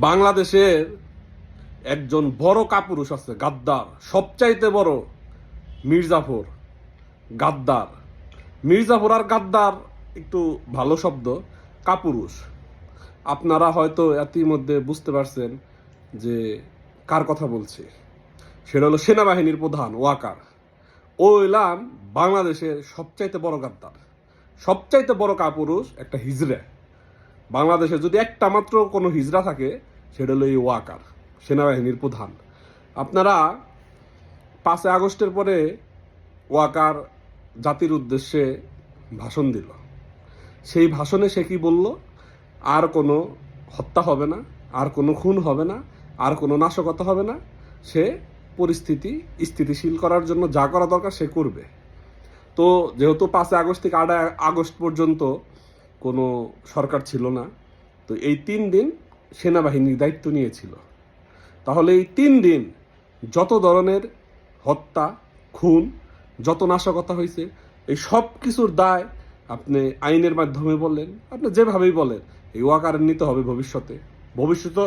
বাংলাদেশের একজন বড় কাপুরুষ আছে, গাদ্দার, সবচাইতে বড়। মির্জাফর গাদ্দার। মির্জাফর আর গাদ্দার একটু ভালো শব্দ। কাপুরুষ, আপনারা হয়তো ইতিমধ্যে বুঝতে পারছেন যে কার কথা বলছি। সেটা হলো সেনাবাহিনীর প্রধান ওয়াকার। ও হইলাম বাংলাদেশের সবচাইতে বড় গাদ্দার, সবচাইতে বড় কাপুরুষ, একটা হিজড়া। বাংলাদেশে যদি একটা মাত্র কোনো হিজড়া থাকে, সেটা হলো এই ওয়াকার, সেনাবাহিনীর প্রধান। আপনারা 5 আগস্টের পরে ওয়াকার জাতির উদ্দেশ্যে ভাষণ দিল। সেই ভাষণে সে কি বলল? আর কোনো হত্যা হবে না, আর কোনো খুন হবে না, আর কোনো নাশকতা হবে না। সে পরিস্থিতি স্থিতিশীল করার জন্য যা করা দরকার সে করবে। তো যেহেতু 5 আগস্ট থেকে 8 আগস্ট পর্যন্ত কোনো সরকার ছিল না, তো এই 3 দিন সেনাবাহিনীর দায়িত্ব নিয়েছিল। তাহলে এই 3 দিন যত ধরনের হত্যা, খুন, যত নাশকতা হয়েছে, এই সব কিছুর দায় আপনি আইনের মাধ্যমে বললেন, আপনি যেভাবেই বলেন, এই ওয়াকারের নিতে হবে ভবিষ্যতে। ভবিষ্যতে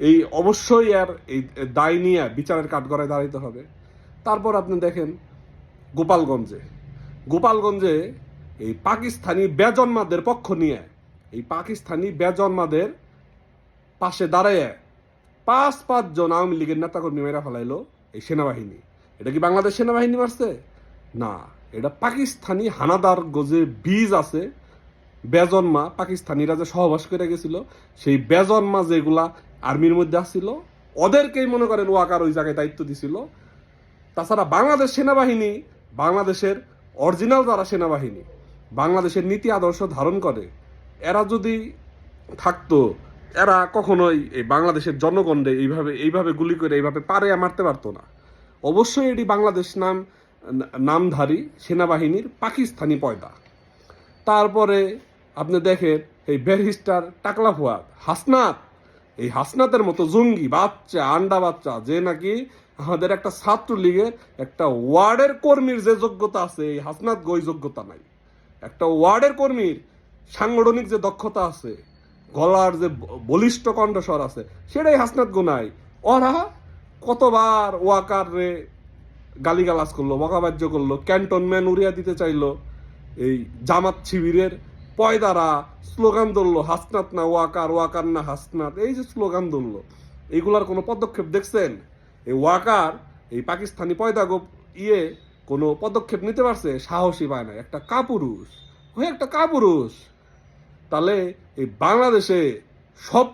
এই অবশ্যই আর এই দায় নিয়ে বিচারের কাঠগড়ায় দাঁড়াইতে হবে। তারপর আপনি দেখেন গোপালগঞ্জে এই পাকিস্তানি বেজন্মাদের পক্ষ নিয়ে, এই পাকিস্তানি বেজন্মাদের পাশে দাঁড়ায় 5 জন আওয়ামী লীগের নেতাকর্মী মেরা ফেলাইলো এই সেনাবাহিনী। এটা কি বাংলাদেশ সেনাবাহিনী মারছে? না, এটা পাকিস্তানি হানাদার গজে বীজ আছে, বেজন্মা। পাকিস্তানিরা যে সহবাস করে গেছিল, সেই বেজন্মা যেগুলা আর্মির মধ্যে আসছিল, ওদেরকেই মনে করেন ওয়াকার ওই জায়গায় দায়িত্ব দিছিল। তাছাড়া বাংলাদেশ সেনাবাহিনী, বাংলাদেশের অরিজিনাল যারা সেনাবাহিনী, বাংলাদেশের নীতি আদর্শ ধারণ করে, এরা যদি থাকতো, এরা কখনোই এই বাংলাদেশের জনগণে এইভাবে গুলি করে এইভাবে পারে মারতে পারতো না। অবশ্যই এটি বাংলাদেশ নামধারী সেনাবাহিনীর পাকিস্তানি পয়দা। তারপরে আপনি দেখেন এই ব্যারিস্টার টাকলা ফুয়াদ হাসনাত, এই হাসনাতের মতো জঙ্গি বাচ্চা, আন্ডা বাচ্চা, যে নাকি আমাদের একটা ছাত্রলীগের একটা ওয়ার্ডের কর্মীর যে যোগ্যতা আছে, এই হাসনাত ওই যোগ্যতা নাই। একটা ওয়ার্ডের কর্মীর সাংগঠনিক যে দক্ষতা আছে, গলার যে বলিষ্ঠ কণ্ঠস্বর আছে, সেটাই হাসনাত নাই। ওরা কতবার ওয়াকার রে গালিগালাজ করলো, বকাবাজ্য করলো, ক্যান্টনম্যান উড়িয়া দিতে চাইলো। এই জামাত শিবিরের পয়দারা স্লোগান ধরলো, হাসনাত না ওয়াকার, ওয়াকার না হাসনাত, এই যে স্লোগান ধরলো, এইগুলার কোনো পদক্ষেপ দেখছেন? এই ওয়াকার, এই পাকিস্তানি পয়দা কোনো পদক্ষেপ নিতে পারছে? সাহসী পায় না। একটা কাপুরুষ, একটা কাপুরুষ। তাহলে এই বাংলাদেশে সব